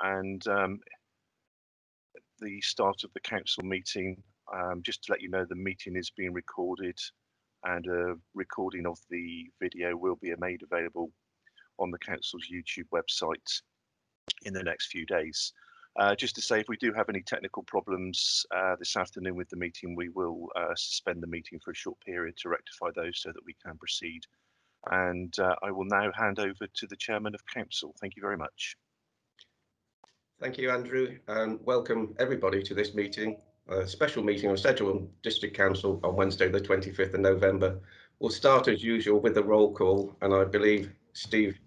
and the start of the council meeting. Just to let you know, the meeting is being recorded, and a recording of the video will be made available on the council's YouTube website in the next few days. Just to say, if we do have any technical problems this afternoon with the meeting, we will suspend the meeting for a short period to rectify those so that we can proceed. And I will now hand over to the Chairman of Council. Thank you very much. Thank you, Andrew, and welcome everybody to this meeting, a special meeting of Sedgemoor District Council on Wednesday, the 25th of November. We'll start as usual with the roll call, and I believe, Steve,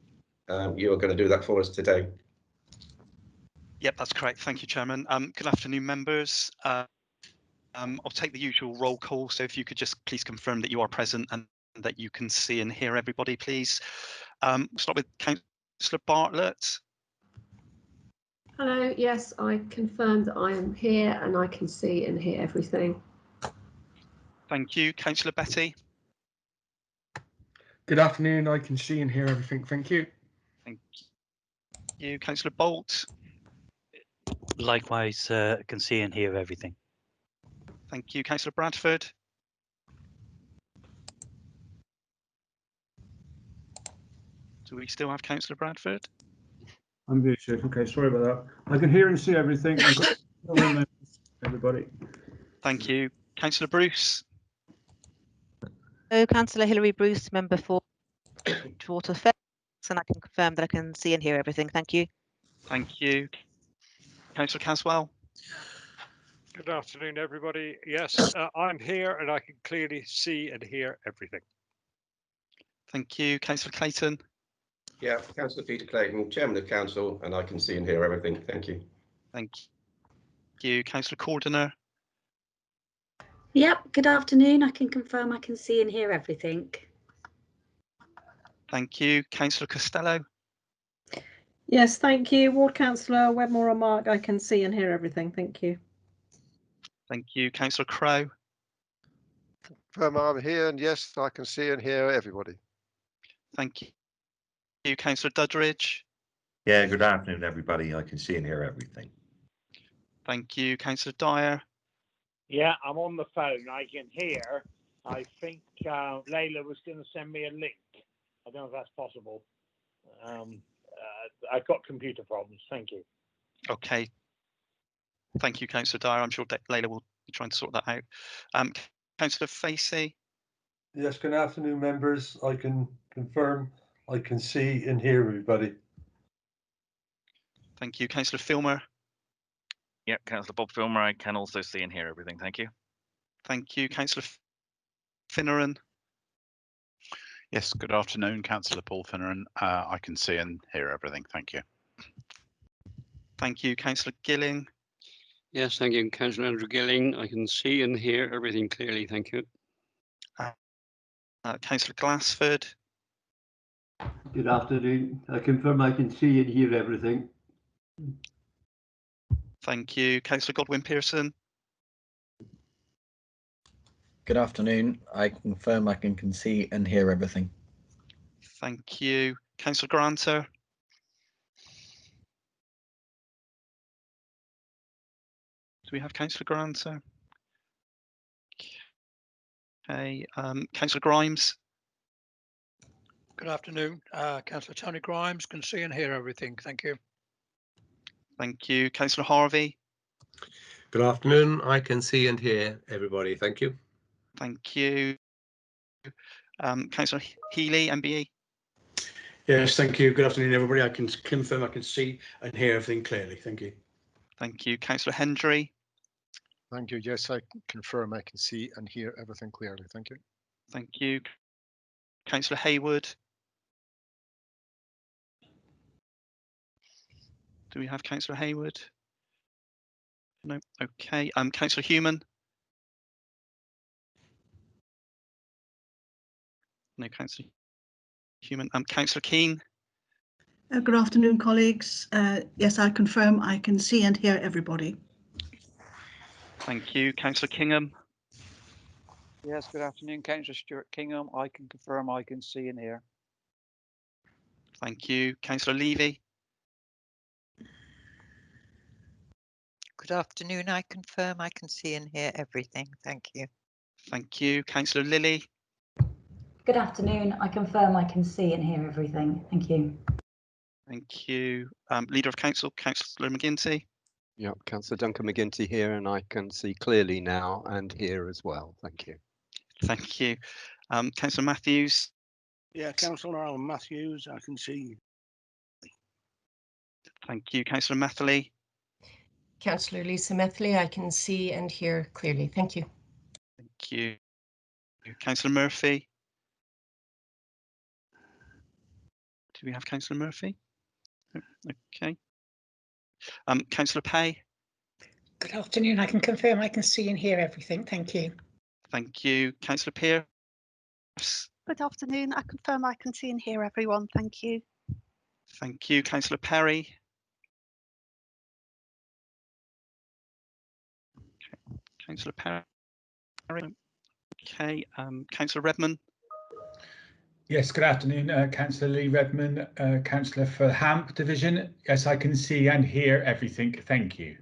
you are going to do that for us today. Yep, that's correct. Thank you, Chairman. Good afternoon, members. I'll take the usual roll call. So if you could just please confirm that you are present and that you can see and hear everybody, please. We'll start with Councillor Bartlett. Hello, yes, I confirm that I am here and I can see and hear everything. Thank you. Councillor Betty. Good afternoon, I can see and hear everything, thank you. Thank you. Councillor Bolt. Likewise, can see and hear everything. Thank you. Councillor Bradford. Do we still have Councillor Bradford? I'm muted. Okay, sorry about that. I can hear and see everything. Everybody. Thank you. Councillor Bruce. Hello, Councillor Hilary Bruce, member for Water Affairs, and I can confirm that I can see and hear everything. Thank you. Thank you. Councillor Caswell. Good afternoon, everybody. Yes, I'm here and I can clearly see and hear everything. Thank you. Councillor Clayton. Yeah, Councillor Peter Clayton, Chairman of Council, and I can see and hear everything. Thank you. Thank you. Councillor Cordiner. Yep, good afternoon. I can confirm I can see and hear everything. Thank you. Councillor Costello. Yes, thank you. Ward Councillor Wedmore and Mark, I can see and hear everything. Thank you. Thank you. Councillor Crowe. I'm here, and yes, I can see and hear everybody. Thank you. Councillor Duddridge. Yeah, good afternoon, everybody. I can see and hear everything. Thank you. Councillor Dyer. Yeah, I'm on the phone. I can hear. I think Layla was going to send me a link. I don't know if that's possible. I've got computer problems. Thank you. Okay. Thank you, Councillor Dyer. I'm sure Layla will be trying to sort that out. Councillor Facey. Yes, good afternoon, members. I can confirm I can see and hear everybody. Thank you. Councillor Filmer. Yep, Councillor Bob Filmer, I can also see and hear everything. Thank you. Thank you. Councillor Finneran. Yes, good afternoon, Councillor Paul Finneran. I can see and hear everything. Thank you. Thank you. Councillor Gilling. Yes, thank you, Councillor Andrew Gilling. I can see and hear everything clearly. Thank you. Councillor Glassford. Good afternoon. I confirm I can see and hear everything. Thank you. Councillor Godwin Pearson. Good afternoon. I confirm I can see and hear everything. Thank you. Councillor Granter. Do we have Councillor Granter? Okay. Councillor Grimes. Good afternoon. Councillor Tony Grimes, can see and hear everything. Thank you. Thank you. Councillor Harvey. Good afternoon. I can see and hear everybody. Thank you. Thank you. Councillor Healy, MBE. Yes, thank you. Good afternoon, everybody. I can confirm I can see and hear everything clearly. Thank you. Thank you. Councillor Hendry. Thank you. Yes, I confirm I can see and hear everything clearly. Thank you. Thank you. Councillor Hayward. Do we have Councillor Hayward? No. Okay. Councillor Human. No, Councillor Human. Councillor Keane. Good afternoon, colleagues. Yes, I confirm I can see and hear everybody. Thank you. Councillor Kingham. Yes, good afternoon, Councillor Stuart Kingham. I can confirm I can see and hear. Thank you. Councillor Levy. afternoon. I confirm I can see and hear everything. Thank you. Thank you. Councillor Lilly. Good afternoon. I confirm I can see and hear everything. Thank you. Thank you. Leader of Council, Councillor McGinty. Yeah, Councillor Duncan McGinty here, and I can see clearly now and hear as well. Thank you. Thank you. Councillor Matthews. Yeah, Councillor Alan Matthews, I can see. Thank you. Councillor Matherley. Councillor Lisa Methley, I can see and hear clearly. Thank you. Thank you. Councillor Murphy. Do we have Councillor Murphy? Okay. Councillor Pay. Good afternoon. I can confirm I can see and hear everything. Thank you. Thank you. Councillor Pearce. Good afternoon. I confirm I can see and hear everyone. Thank you. Thank you. Councillor Perry. Okay. Councillor Perry. Okay. Councillor Redman. Yes, good afternoon, Councillor Lee Redman, Councillor for Hamp Division. Yes, I can see and hear everything. Thank you.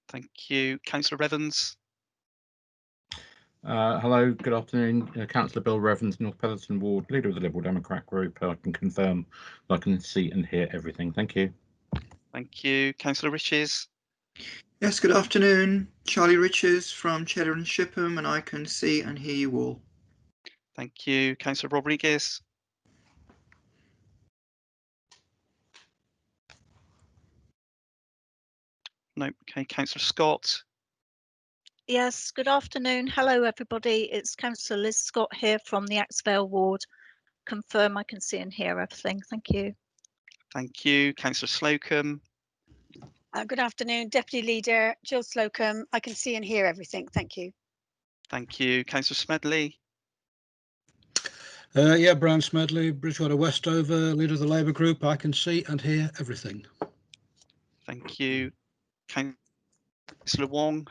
Thank you. Councillor Evans. Hello, good afternoon. Councillor Bill Revens, North Petherton Ward, Leader of the Liberal Democrat Group. I can confirm I can see and hear everything. Thank you. Thank you. Councillor Riches. Yes, good afternoon. Charlie Riches from Cheddar and Shipham, and I can see and hear you all. Thank you. Councillor Rodriguez. No. Okay. Councillor Scott. Yes, good afternoon. Hello, everybody. It's Councillor Liz Scott here from the Axvale Ward. Confirm I can see and hear everything. Thank you. Thank you. Councillor Slocum. Good afternoon, Deputy Leader Jill Slocum. I can see and hear everything. Thank you. Thank you. Councillor Smedley. Yeah, Brian Smedley, Bridgewater Westover, Leader of the Labour Group. I can see and hear everything. Thank you. Councillor Wong.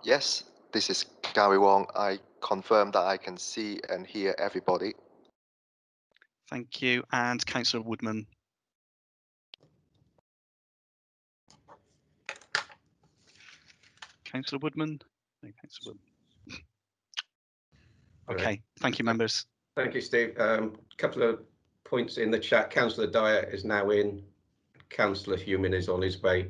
Yes, this is Gary Wong. I confirm that I can see and hear everybody. Thank you. And Councillor Woodman. Councillor Woodman? No, Councillor Woodman. Okay, thank you, members. Thank you, Steve. Couple of points in the chat. Councillor Dyer is now in. Councillor Human is on his way.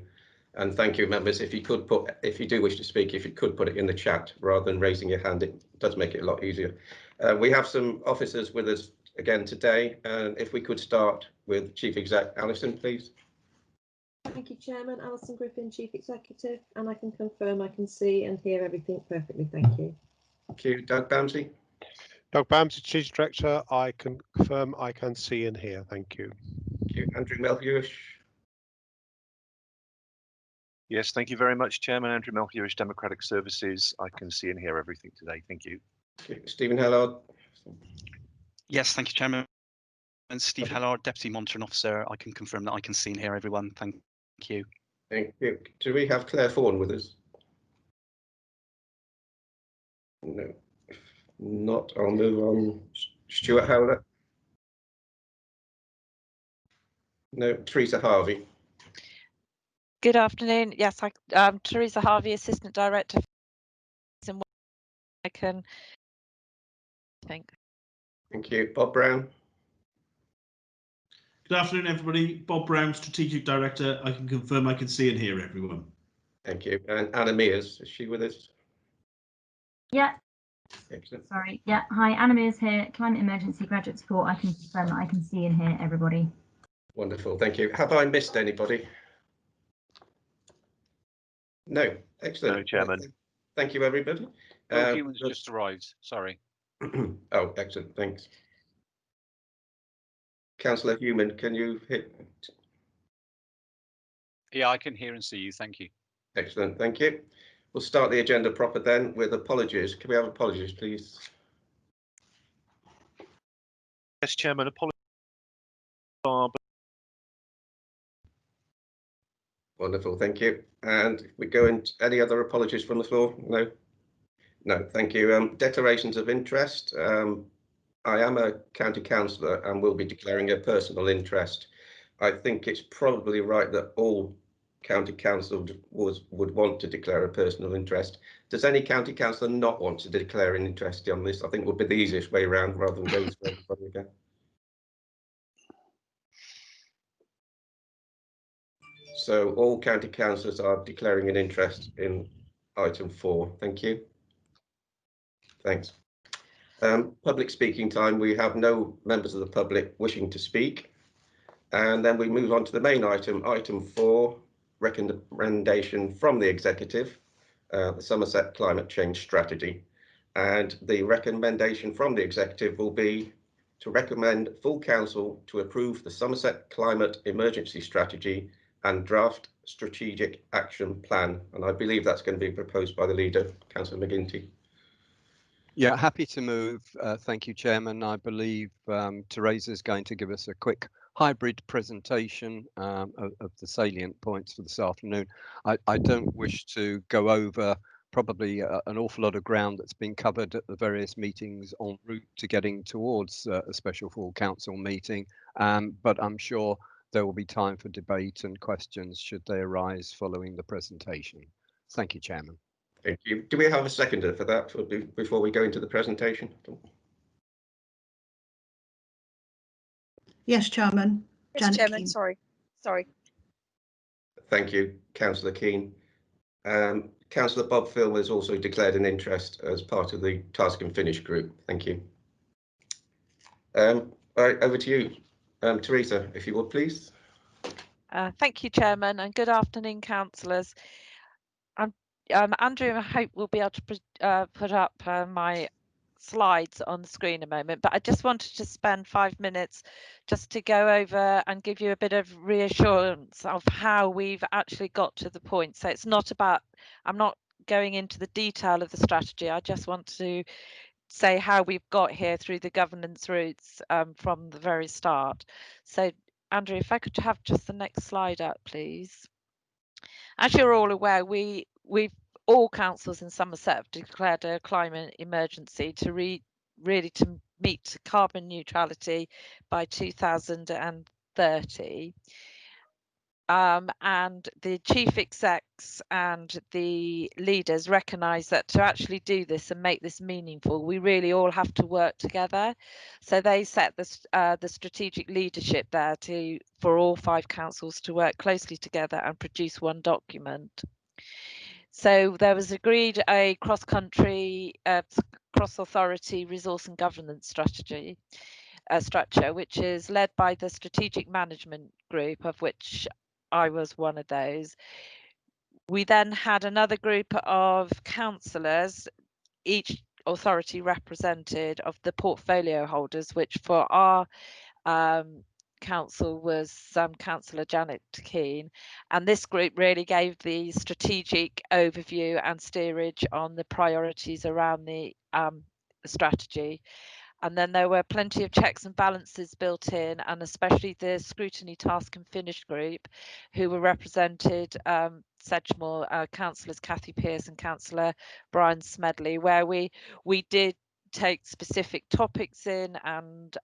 And thank you, members. If you could put, if you do wish to speak, if you could put it in the chat rather than raising your hand, it does make it a lot easier. We have some officers with us again today. And if we could start with Chief Exec Alison, please. Thank you, Chairman. Alison Griffin, Chief Executive, and I can confirm I can see and hear everything perfectly. Thank you. Thank you. Doug Bamsey. Doug Bamsey, Chief Director. I can confirm I can see and hear. Thank you. Thank you. Andrew Melhuish. Yes, thank you very much, Chairman. Andrew Melhuish, Democratic Services. I can see and hear everything today. Thank you. Okay. Stephen Hellard. Yes, thank you, Chairman. And Steve Hellard, Deputy Monitoring Officer. I can confirm that I can see and hear everyone. Thank you. Thank you. Do we have Claire Fawn with us? No. If not, I'll move on. Stuart Howler. No. Teresa Harvey. Good afternoon. Yes, I'm Teresa Harvey, Assistant Director. I can think. Thank you. Bob Brown. Good afternoon, everybody. Bob Brown, Strategic Director. I can confirm I can see and hear everyone. Thank you. And Anna Mears, is she with us? Yeah. Excellent. Sorry. Yeah. Hi, Anna Mears here, Climate Emergency Graduate Support. I can confirm that I can see and hear everybody. Wonderful. Thank you. Have I missed anybody? No. Excellent. No, Chairman. Thank you, everybody. Human's just arrived. Sorry. Oh, excellent. Thanks. Councillor Human, can you hit? Yeah, I can hear and see you. Thank you. Excellent. Thank you. We'll start the agenda proper then with apologies. Can we have apologies, please? Yes, Chairman. Apologies. Wonderful. Thank you. And we go into any other apologies from the floor? No. No. Thank you. Declarations of interest. I am a county councillor and will be declaring a personal interest. I think it's probably right that all county council would want to declare a personal interest. Does any county councillor not want to declare an interest on this? I think would be the easiest way around rather than going through everybody again. So all county councillors are declaring an interest in item 4. Thank you. Thanks. Public speaking time. We have no members of the public wishing to speak. And then we move on to the main item, item 4, recommendation from the executive, the Somerset Climate Change Strategy. And the recommendation from the executive will be to recommend full council to approve the Somerset Climate Emergency Strategy and draft strategic action plan. And I believe that's going to be proposed by the leader, Councillor McGinty. Yeah, happy to move. Thank you, Chairman. I believe Teresa is going to give us a quick hybrid presentation of the salient points for this afternoon. I don't wish to go over probably an awful lot of ground that's been covered at the various meetings en route to getting towards a special full council meeting, but I'm sure there will be time for debate and questions should they arise following the presentation. Thank you, Chairman. Thank you. Do we have a seconder for that before we go into the presentation? Yes, Chairman. Yes, Janet Chairman. Keane. Sorry. Thank you, Councillor Keane. Councillor Bob Phil has also declared an interest as part of the Task and Finish group. Thank you. All right, over to you, Teresa, if you would, please. Thank you, Chairman, and good afternoon, councillors. Andrew, I hope we'll be able to put up my slides on the screen a moment, but I just wanted to spend 5 minutes just to go over and give you a bit of reassurance of how we've actually got to the point. So it's not about, I'm not going into the detail of the strategy, I just want to say how we've got here through the governance routes from the very start. So Andrew, if I could have just the next slide up, please. As you're all aware, we've all councils in Somerset have declared a climate emergency to really to meet carbon neutrality by 2030. And the chief execs and the leaders recognise that to actually do this and make this meaningful, we really all have to work together. So they set the strategic leadership there for all 5 councils to work closely together and produce one document. So there was agreed a cross-country, cross-authority resource and governance strategy structure, which is led by the strategic management group, of which I was one of those. We then had another group of councillors, each authority represented, of the portfolio holders, which for our council was Councillor Janet Keane, and this group really gave the strategic overview and steerage on the priorities around the strategy. And then there were plenty of checks and balances built in, and especially the scrutiny task and finish group, who were represented Sedgemoor, councillors Kathy Pearce and Councillor Brian Smedley, where we did take specific topics in and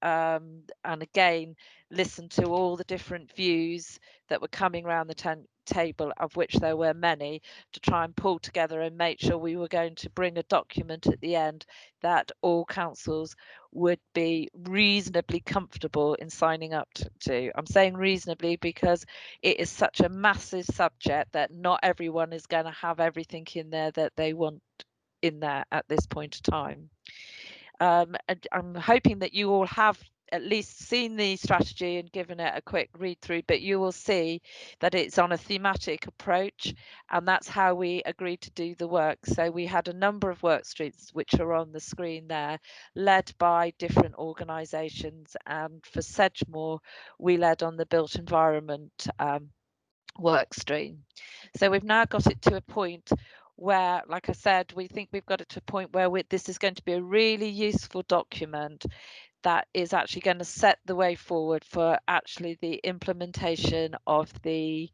again listen to all the different views that were coming around the table, of which there were many, to try and pull together and make sure we were going to bring a document at the end that all councils would be reasonably comfortable in signing up to. I'm saying reasonably because it is such a massive subject that not everyone is going to have everything in there that they want in there at this point of time. And I'm hoping that you all have at least seen the strategy and given it a quick read through, but you will see that it's on a thematic approach, and that's how we agreed to do the work. So we had a number of work streams which are on the screen there, led by different organisations, and for Sedgemoor we led on the built environment work stream. So we've now got it to a point where, like I said, we think we've got it to a point where this is going to be a really useful document that is actually going to set the way forward for actually the implementation of the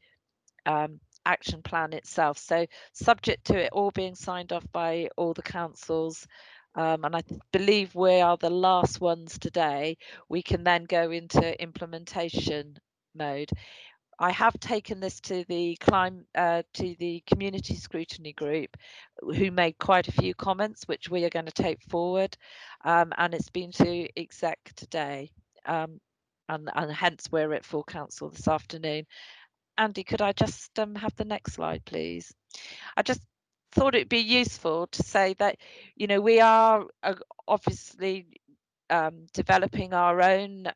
action plan itself. So subject to it all being signed off by all the councils, and I believe we are the last ones today, we can then go into implementation mode. I have taken this to the community scrutiny group, who made quite a few comments, which we are going to take forward, and it's been to exec today, and hence we're at full council this afternoon. Andy, could I just have the next slide, please? I just thought it'd be useful to say that, you know, we are obviously developing our own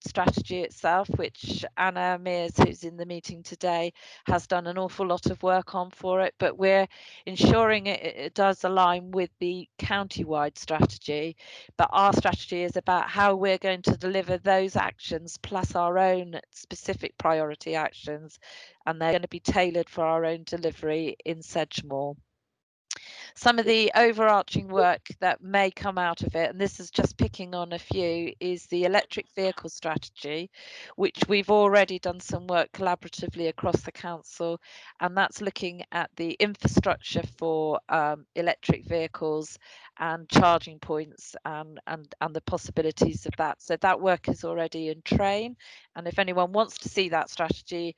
strategy itself, which Anna Mears, who's in the meeting today, has done an awful lot of work on for it, but we're ensuring it does align with the county-wide strategy. But our strategy is about how we're going to deliver those actions plus our own specific priority actions, and they're going to be tailored for our own delivery in Sedgemoor. Some of the overarching work that may come out of it, and this is just picking on a few, is the electric vehicle strategy, which we've already done some work collaboratively across the council, and that's looking at the infrastructure for electric vehicles and charging points and the possibilities of that. So that work is already in train, and if anyone wants to see that strategy,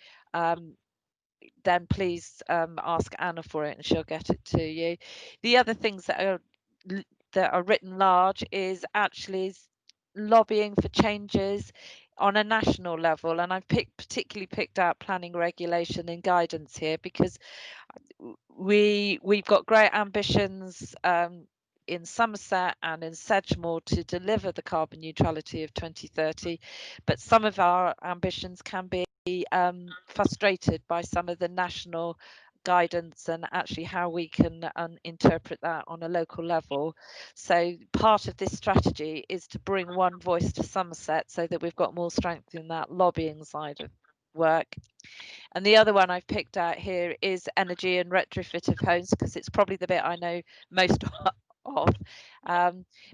then please ask Anna for it and she'll get it to you. The other things that are written large is actually lobbying for changes on a national level, and I've particularly picked out planning, regulation and guidance here because we've got great ambitions in Somerset and in Sedgemoor to deliver the carbon neutrality of 2030, but some of our ambitions can be frustrated by some of the national guidance and actually how we can interpret that on a local level. So part of this strategy is to bring one voice to Somerset so that we've got more strength in that lobbying side of work. And the other one I've picked out here is energy and retrofit of homes, because it's probably the bit I know most of.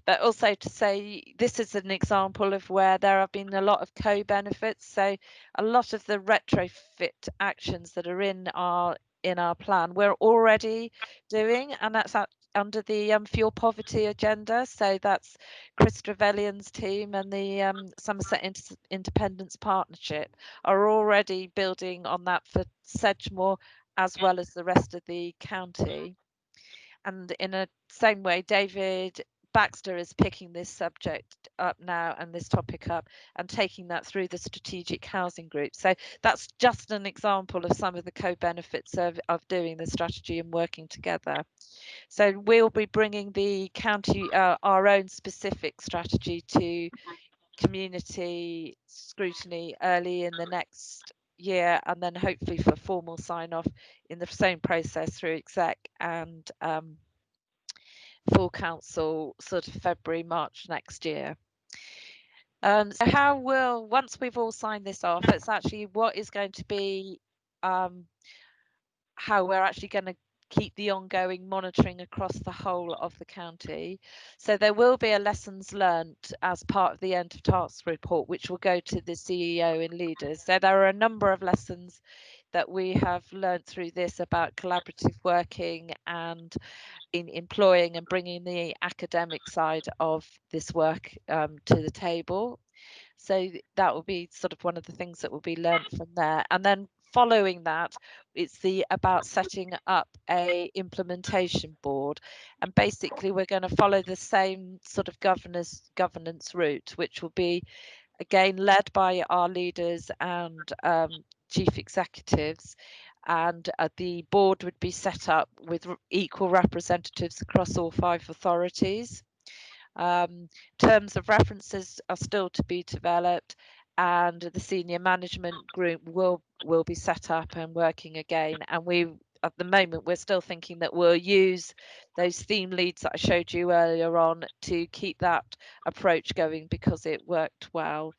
But also to say this is an example of where there have been a lot of co-benefits. So a lot of the retrofit actions that are in our plan we're already doing, and that's under the fuel poverty agenda. So that's Chris Trevelyan's team and the Somerset Independence Partnership are already building on that for Sedgemoor as well as the rest of the county. And in a same way, David Baxter is picking this subject up now and this topic up and taking that through the strategic housing group. So that's just an example of some of the co-benefits of doing the strategy and working together. So we'll be bringing the county our own specific strategy to community scrutiny early in the next year, and then hopefully for formal sign off in the same process through exec and full council sort of February, March next year. So how will, once we've all signed this off, it's actually what is going to be how we're actually going to keep the ongoing monitoring across the whole of the county. So there will be a lessons learned as part of the end of task report, which will go to the CEO and leaders. So there are a number of lessons that we have learned through this about collaborative working and in employing and bringing the academic side of this work to the table. So that will be sort of one of the things that will be learned from there. And then following that, it's about setting up a implementation board, and basically we're going to follow the same sort of governance route, which will be again led by our leaders and chief executives, and the board would be set up with equal representatives across all 5 authorities. Terms of references are still to be developed, and the senior management group will be set up and working again. And we, at the moment, we're still thinking that we'll use those theme leads that I showed you earlier on to keep that approach going because it worked well.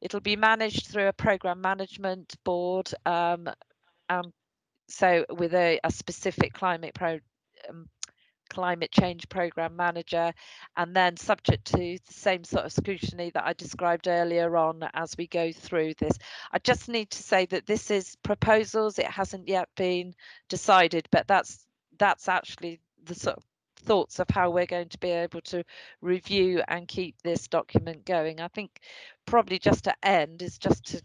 It'll be managed through a program management board, so with a specific climate change program manager, and then subject to the same sort of scrutiny that I described earlier on as we go through this. I just need to say that this is proposals, it hasn't yet been decided, but that's actually the sort of thoughts of how we're going to be able to review and keep this document going. I think probably just to end is just to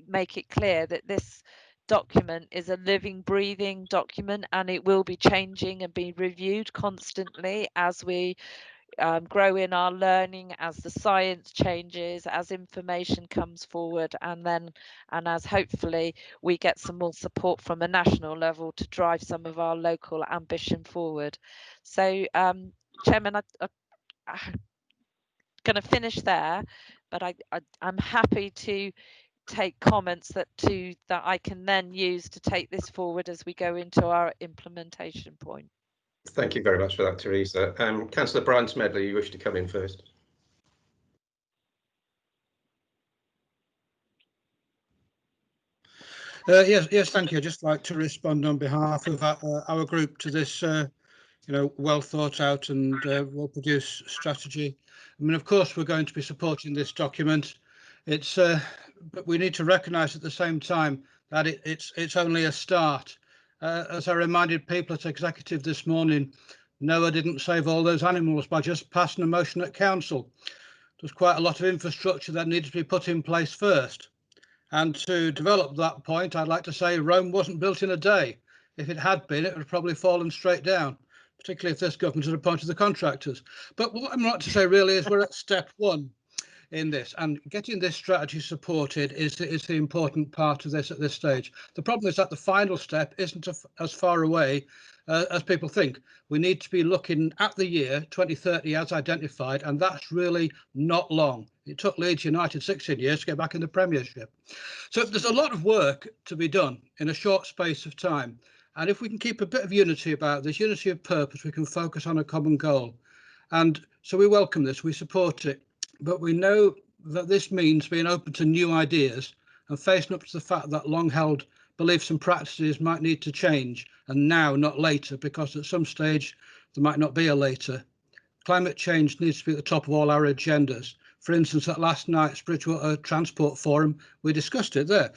make it clear that this document is a living, breathing document, and it will be changing and be reviewed constantly as we grow in our learning, as the science changes, as information comes forward, and as hopefully we get some more support from a national level to drive some of our local ambition forward. So Chairman, I'm going to finish there, but I'm happy to take comments that I can then use to take this forward as we go into our implementation point. Thank you very much for that, Teresa. Councillor Brian Smedley, you wish to come in first. Yes, thank you. I'd just like to respond on behalf of our group to this, well thought out and well produced strategy. I mean, of course, we're going to be supporting this document. But we need to recognise at the same time that it's only a start. As I reminded people at Executive this morning, Noah didn't save all those animals by just passing a motion at council. There's quite a lot of infrastructure that needs to be put in place first. And to develop that point, I'd like to say Rome wasn't built in a day. If it had been, it would have probably fallen straight down, particularly if this government had appointed the contractors. But what I'm like to say really is we're at step one in this, and getting this strategy supported is the important part of this at this stage. The problem is that the final step isn't as far away as people think. We need to be looking at the year 2030 as identified, and that's really not long. It took Leeds United 16 years to get back in the Premiership. So there's a lot of work to be done in a short space of time. And if we can keep a bit of unity about this, unity of purpose, we can focus on a common goal. And so we welcome this, we support it. But we know that this means being open to new ideas and facing up to the fact that long-held beliefs and practices might need to change, and now, not later, because at some stage there might not be a later. Climate change needs to be at the top of all our agendas. For instance, at last night's Bridgewater Transport Forum, we discussed it there.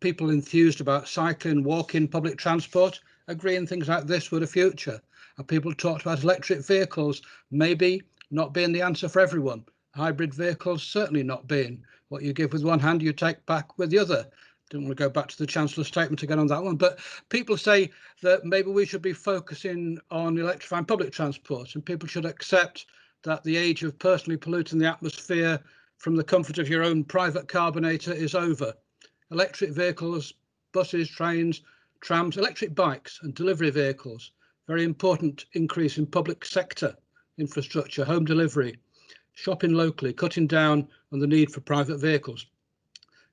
People enthused about cycling, walking, public transport, agreeing things like this were the future. And people talked about electric vehicles maybe not being the answer for everyone. Hybrid vehicles certainly not being. What you give with one hand, you take back with the other. Don't want to go back to the Chancellor's statement again on that one, but people say that maybe we should be focusing on electrifying public transport, and people should accept that the age of personally polluting the atmosphere from the comfort of your own private carbonator is over. Electric vehicles, buses, trains, trams, electric bikes and delivery vehicles, very important increase in public sector infrastructure, home delivery, shopping locally, cutting down on the need for private vehicles.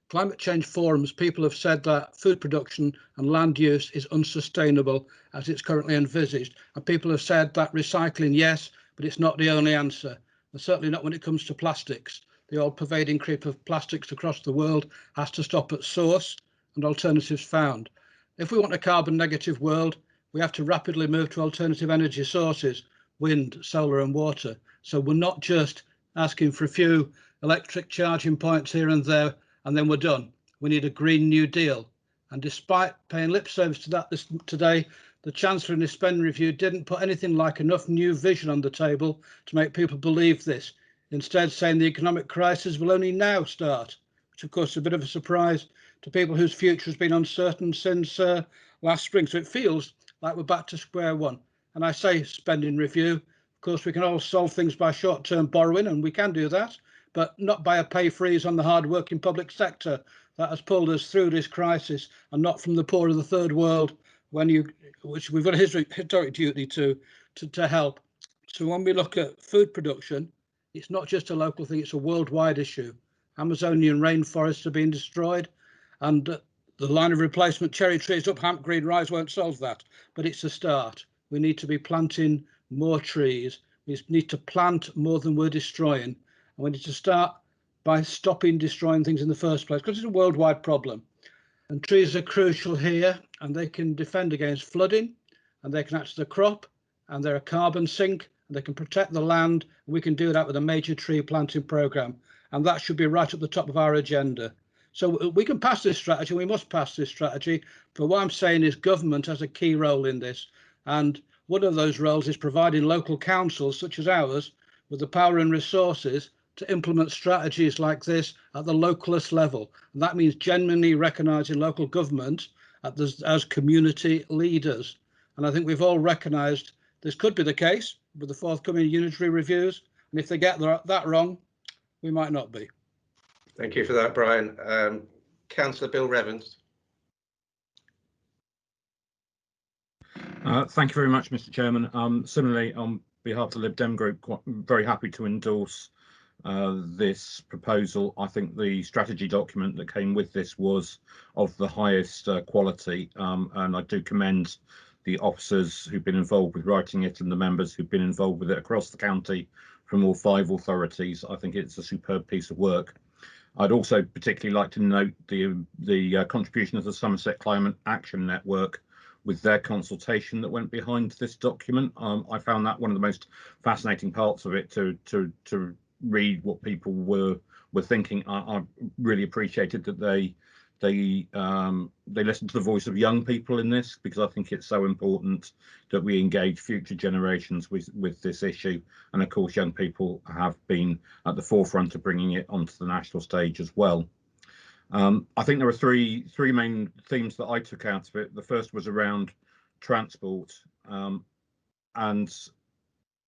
Climate change forums, people have said that food production and land use is unsustainable as it's currently envisaged. And people have said that recycling, yes, but it's not the only answer. And certainly not when it comes to plastics. The all-pervading creep of plastics across the world has to stop at source and alternatives found. If we want a carbon negative world, we have to rapidly move to alternative energy sources, wind, solar and water. So we're not just asking for a few electric charging points here and there, and then we're done. We need a Green New Deal. And despite paying lip service to that today, the Chancellor in his spending review didn't put anything like enough new vision on the table to make people believe this, instead saying the economic crisis will only now start, which of course is a bit of a surprise to people whose future has been uncertain since last spring. So it feels like we're back to square one. And I say spending review. Of course, we can all solve things by short-term borrowing, and we can do that, but not by a pay freeze on the hard-working public sector that has pulled us through this crisis, and not from the poor of the third world, which we've got a historic duty to help. So when we look at food production, it's not just a local thing, it's a worldwide issue. Amazonian rainforests are being destroyed, and the line of replacement cherry trees up Hamp Green Rise won't solve that, but it's a start. We need to be planting more trees. We need to plant more than we're destroying. And we need to start by stopping destroying things in the first place, because it's a worldwide problem. And trees are crucial here, and they can defend against flooding, and they can act as a crop, and they're a carbon sink, and they can protect the land. And we can do that with a major tree planting programme. And that should be right at the top of our agenda. So we can pass this strategy, we must pass this strategy, but what I'm saying is government has a key role in this. And one of those roles is providing local councils such as ours with the power and resources to implement strategies like this at the localist level. And that means genuinely recognising local government as community leaders. And I think we've all recognised this could be the case with the forthcoming unitary reviews. And if they get that wrong, we might not be. Thank you for that, Brian. Councillor Bill Revans. Thank you very much, Mr. Chairman. Similarly, on behalf of the Lib Dem Group, very happy to endorse this proposal. I think the strategy document that came with this was of the highest quality, and I do commend the officers who've been involved with writing it and the members who've been involved with it across the county from all 5 authorities. I think it's a superb piece of work. I'd also particularly like to note the contribution of the Somerset Climate Action Network with their consultation that went behind this document. I found that one of the most fascinating parts of it, to read what people were thinking. I really appreciated that they listened to the voice of young people in this, because I think it's so important that we engage future generations with this issue. And of course, young people have been at the forefront of bringing it onto the national stage as well. I think there were three main themes that I took out of it. The first was around transport, and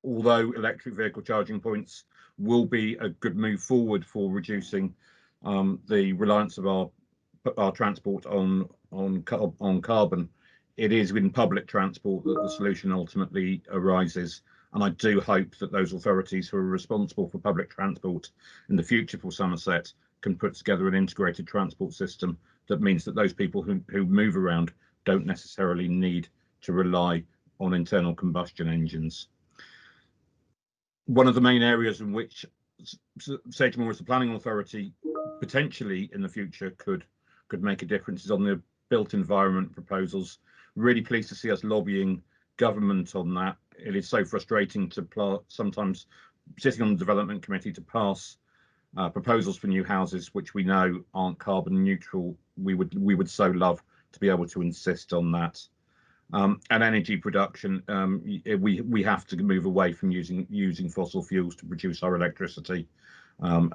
although electric vehicle charging points will be a good move forward for reducing the reliance of our transport on carbon, it is in public transport that the solution ultimately arises. And I do hope that those authorities who are responsible for public transport in the future for Somerset can put together an integrated transport system that means that those people who move around don't necessarily need to rely on internal combustion engines. One of the main areas in which Sedgemoor as the planning authority potentially in the future could make a difference is on the built environment proposals. Really pleased to see us lobbying government on that. It is so frustrating to sometimes sitting on the development committee to pass proposals for new houses which we know aren't carbon neutral. We would so love to be able to insist on that. And energy production, we have to move away from using fossil fuels to produce our electricity,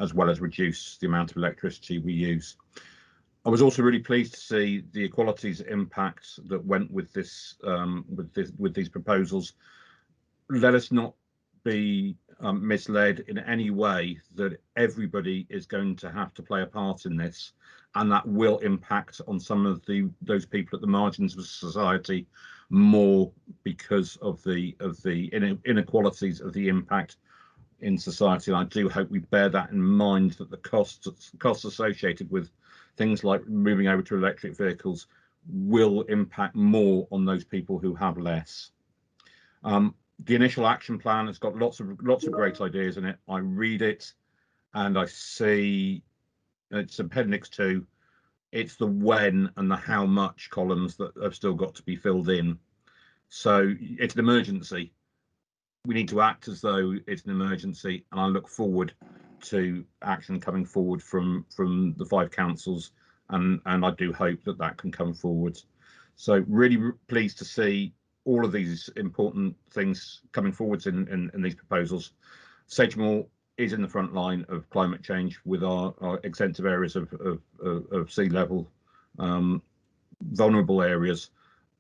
as well as reduce the amount of electricity we use. I was also really pleased to see the equalities impact that went with this with these proposals. Let us not be misled in any way that everybody is going to have to play a part in this, and that will impact on some of those people at the margins of society more because of the inequalities of the impact in society. And I do hope we bear that in mind, that the costs associated with things like moving over to electric vehicles will impact more on those people who have less. The initial action plan has got lots of great ideas in it. I read it and I see it's appendix 2. It's the when and the how much columns that have still got to be filled in. So it's an emergency. We need to act as though it's an emergency, and I look forward to action coming forward from the 5 councils, and I do hope that can come forward. So really pleased to see all of these important things coming forwards in these proposals. Sedgemoor is in the front line of climate change with our extensive areas of sea level, vulnerable areas,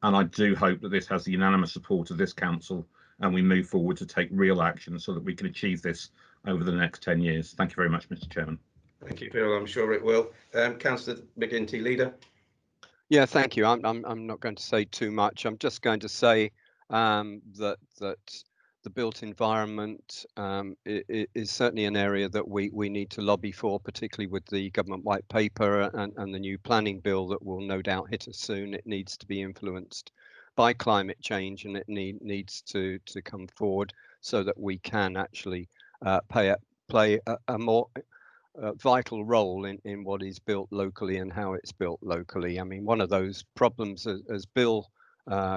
and I do hope that this has the unanimous support of this council and we move forward to take real action so that we can achieve this over the next 10 years. Thank you very much, Mr. Chairman. Thank you, Bill. I'm sure it will. Councillor McGinty, leader. Yeah, thank you. I'm not going to say too much. I'm just going to say that the built environment is certainly an area that we need to lobby for, particularly with the government white paper and the new planning bill that will no doubt hit us soon. It needs to be influenced by climate change, and it needs to come forward so that we can actually play a more vital role in what is built locally and how it's built locally. I mean, one of those problems, as Bill,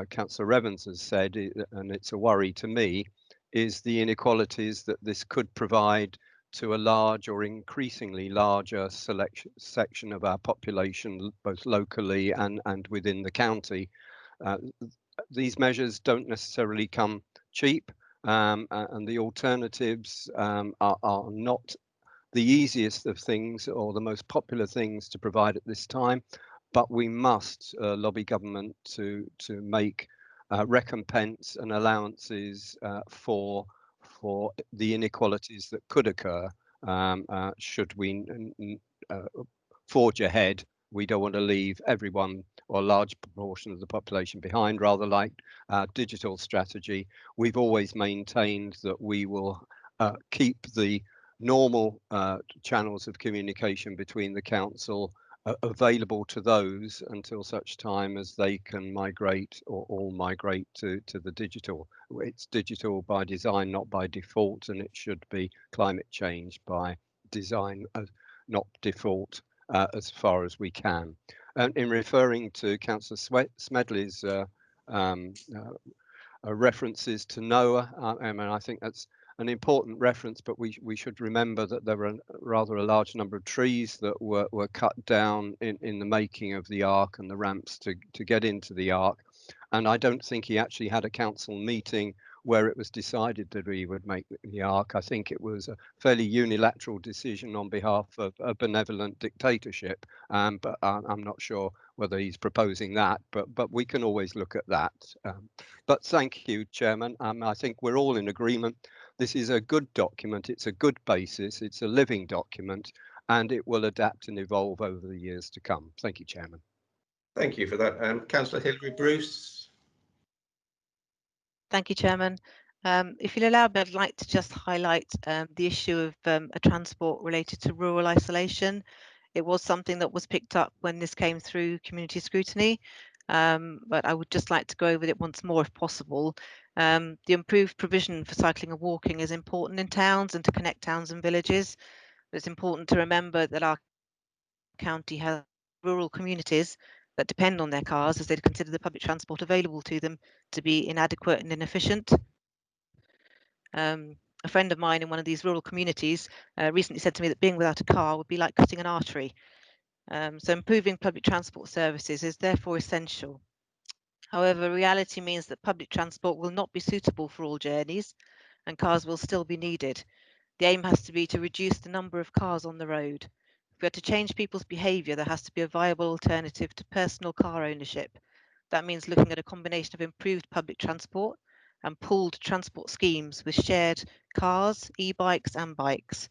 Councillor Evans has said, and it's a worry to me, is the inequalities that this could provide to a large or increasingly larger section of our population, both locally and within the county. These measures don't necessarily come cheap, and the alternatives are not the easiest of things or the most popular things to provide at this time, but we must lobby government to make recompense and allowances for the inequalities that could occur should we forge ahead. We don't want to leave everyone or a large proportion of the population behind, rather like our digital strategy. We've always maintained that we will keep the normal channels of communication between the council available to those until such time as they can migrate or all migrate to the digital. It's digital by design, not by default, and it should be climate change by design, not default, as far as we can. And in referring to Councillor Smedley's references to NOAA, I mean, I think that's an important reference, but we should remember that there were rather a large number of trees that were cut down in the making of the Ark and the ramps to get into the Ark. And I don't think he actually had a council meeting where it was decided that we would make the Ark. I think it was a fairly unilateral decision on behalf of a benevolent dictatorship, but I'm not sure whether he's proposing that, but we can always look at that. But thank you, Chairman. I think we're all in agreement. This is a good document. It's a good basis. It's a living document, and it will adapt and evolve over the years to come. Thank you, Chairman. Thank you for that. Councillor Hilary Bruce. Thank you, Chairman. If you'll allow me, I'd like to just highlight the issue of a transport related to rural isolation. It was something that was picked up when this came through community scrutiny, but I would just like to go over it once more if possible. The improved provision for cycling and walking is important in towns and to connect towns and villages. But it's important to remember that our county has rural communities that depend on their cars as they consider the public transport available to them to be inadequate and inefficient. A friend of mine in one of these rural communities recently said to me that being without a car would be like cutting an artery. So improving public transport services is therefore essential. However, reality means that public transport will not be suitable for all journeys and cars will still be needed. The aim has to be to reduce the number of cars on the road. If we are to change people's behaviour, there has to be a viable alternative to personal car ownership. That means looking at a combination of improved public transport and pooled transport schemes with shared cars, e-bikes and bikes.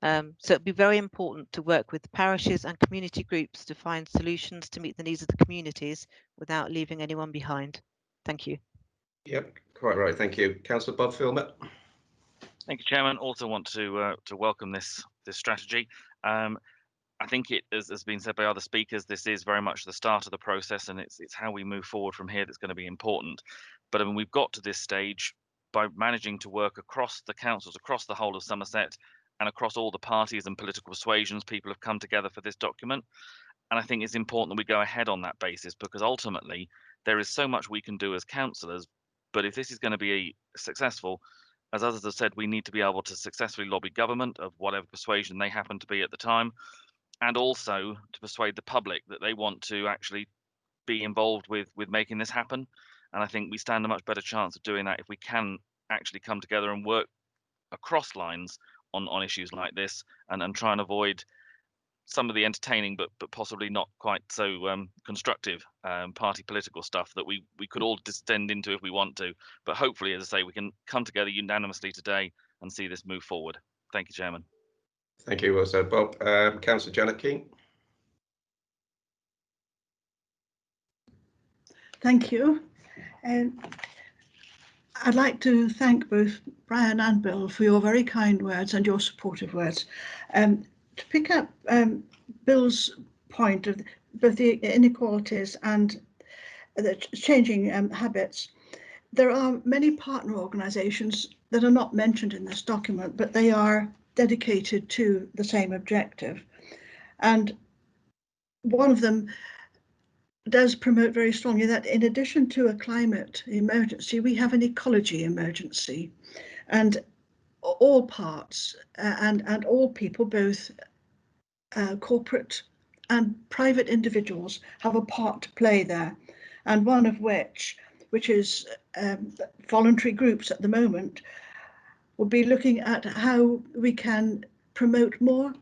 So it'd be very important to work with parishes and community groups to find solutions to meet the needs of the communities without leaving anyone behind. Thank you. Yep, quite right. Thank you. Councillor Bob Filmer. Thank you, Chairman. Also want to welcome this strategy. I think it, as has been said by other speakers, this is very much the start of the process, and it's how we move forward from here that's going to be important. But I mean, we've got to this stage by managing to work across the councils, across the whole of Somerset, and across all the parties and political persuasions. People have come together for this document, and I think it's important that we go ahead on that basis, because ultimately there is so much we can do as councillors. But if this is going to be successful, as others have said, we need to be able to successfully lobby government of whatever persuasion they happen to be at the time, and also to persuade the public that they want to actually be involved with making this happen. And I think we stand a much better chance of doing that if we can actually come together and work across lines on issues like this, and try and avoid some of the entertaining but possibly not quite so constructive party political stuff that we could all descend into if we want to. But hopefully, as I say, we can come together unanimously today and see this move forward. Thank you, Chairman. Thank you also, Bob. Councillor Janet King. Thank you. I'd like to thank both Brian and Bill for your very kind words and your supportive words. To pick up Bill's point of both the inequalities and the changing habits, there are many partner organisations that are not mentioned in this document, but they are dedicated to the same objective. And one of them does promote very strongly that in addition to a climate emergency, we have an ecology emergency, and all parts and all people, both corporate and private individuals, have a part to play there, and one of which is voluntary groups at the moment, will be looking at how we can promote more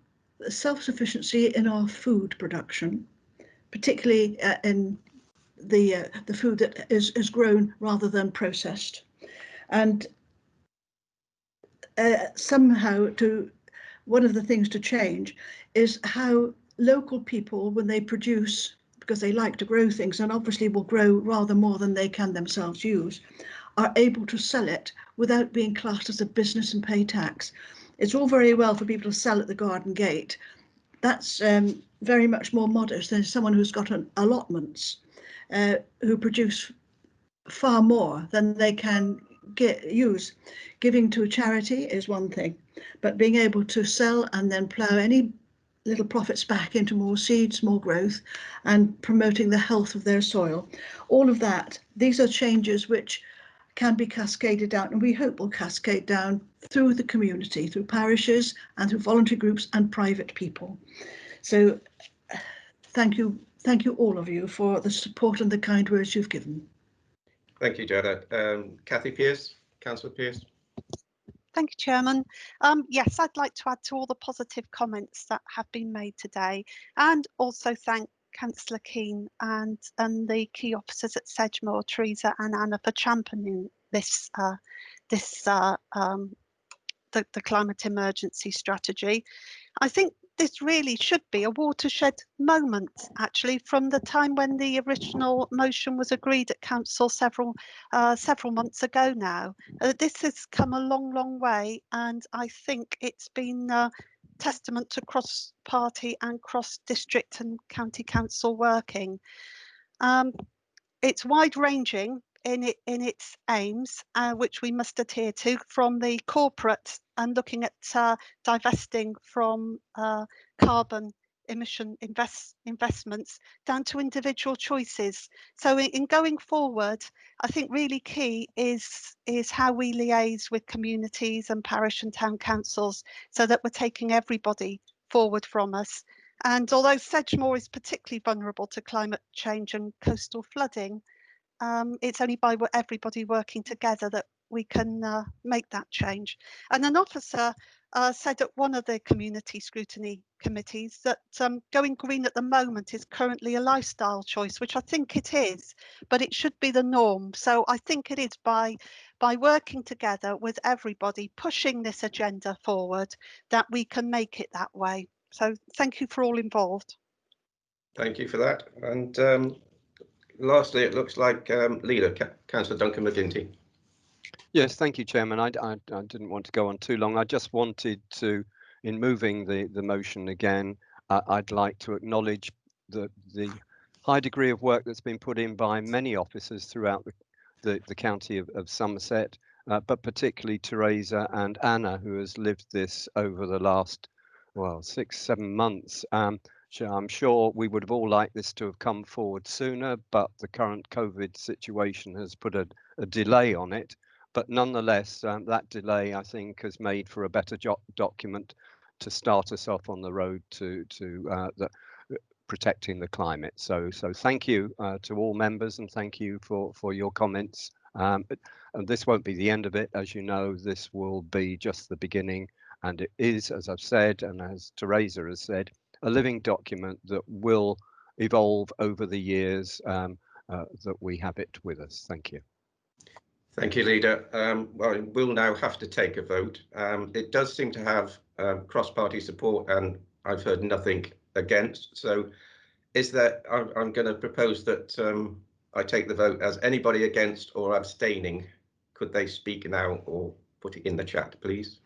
self-sufficiency in our food production, particularly in the food that is grown rather than processed. And somehow one of the things to change is how local people, when they produce, because they like to grow things and obviously will grow rather more than they can themselves use, are able to sell it without being classed as a business and pay tax. It's all very well for people to sell at the garden gate. That's very much more modest than someone who's got allotments, who produce far more than they can use. Giving to a charity is one thing, but being able to sell and then plough any little profits back into more seeds, more growth, and promoting the health of their soil, all of that, these are changes which can be cascaded down, and we hope will cascade down through the community, through parishes and through voluntary groups and private people. So thank you all of you for the support and the kind words you've given. Thank you, Janet. Kathy Pearce, Councillor Pearce. Thank you, Chairman. Yes, I'd like to add to all the positive comments that have been made today, and also thank Councillor Keane and the key officers at Sedgemoor, Teresa and Anna, for championing this the climate emergency strategy. I think this really should be a watershed moment, actually, from the time when the original motion was agreed at Council several months ago now. This has come a long way, and I think it's been testament to cross-party and cross-district and county council working. It's wide-ranging in its aims, which we must adhere to, from the corporate and looking at divesting from carbon emission investments down to individual choices. So in going forward, I think really key is how we liaise with communities and parish and town councils so that we're taking everybody forward from us. And although Sedgemoor is particularly vulnerable to climate change and coastal flooding, it's only by everybody working together that we can make that change. And an officer said at one of the community scrutiny committees that going green at the moment is currently a lifestyle choice, which I think it is, but it should be the norm. So I think it is by working together with everybody, pushing this agenda forward, that we can make it that way. So thank you for all involved. Thank you for that. And lastly, it looks like leader, Councillor Duncan McGinty. Yes, thank you, Chairman. I didn't want to go on too long. I just wanted to, in moving the motion again, I'd like to acknowledge the high degree of work that's been put in by many officers throughout the county of Somerset, but particularly Teresa and Anna, who has lived this over the last, well, 6-7 months. I'm sure we would have all liked this to have come forward sooner, but the current COVID situation has put a delay on it. But nonetheless, that delay, I think, has made for a better document to start us off on the road to protecting the climate. So thank you to all members, and thank you for your comments. And this won't be the end of it. As you know, this will be just the beginning. And it is, as I've said, and as Teresa has said, a living document that will evolve over the years that we have it with us. Thank you. Thank you, Leader. Well, we'll now have to take a vote. It does seem to have cross-party support, and I've heard nothing against. So is there, I'm going to propose that I take the vote as anybody against or abstaining. Could they speak now or put it in the chat, please?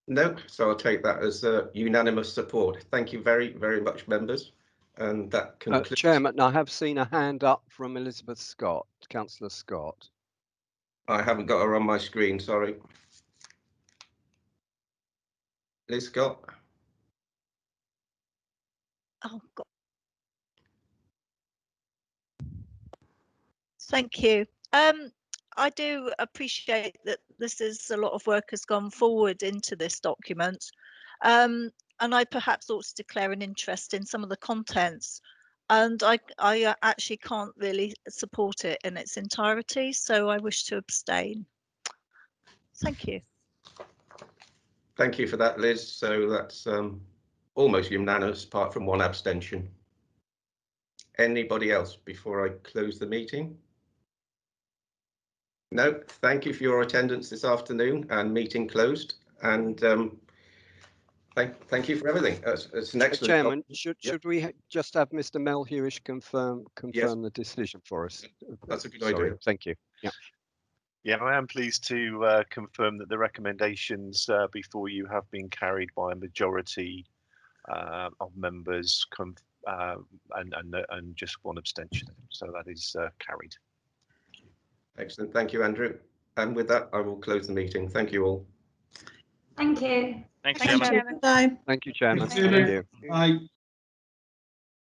No, so I'll take that as unanimous support. Thank you very much, members. And that concludes. Chairman, I have seen a hand up from Elizabeth Scott, Councillor Scott. I haven't got her on my screen, sorry. Liz Scott. Oh, God. Thank you. I do appreciate that this is a lot of work has gone forward into this document. And I perhaps ought to declare an interest in some of the contents. and I actually can't really support it in its entirety, so I wish to abstain. Thank you. Thank you for that, Liz. So that's almost unanimous, apart from one abstention. Anybody else before I close the meeting? No, thank you for your attendance this afternoon, and meeting closed. And thank you for everything. It's an excellent Chairman, document. should we just have Mr. Mel Hewish confirm Yes. the decision for us? That's a good Sorry, idea. thank you. Yeah. Yeah, I am pleased to confirm that the recommendations before you have been carried by a majority of members, and just one abstention. So that is carried. Excellent. Thank you, Andrew. And with that, I will close the meeting. Thank you all. Thank you. Thanks, Thank you, Chairman. Chairman. Thank you, Chairman. Thank you. Thank you. Bye.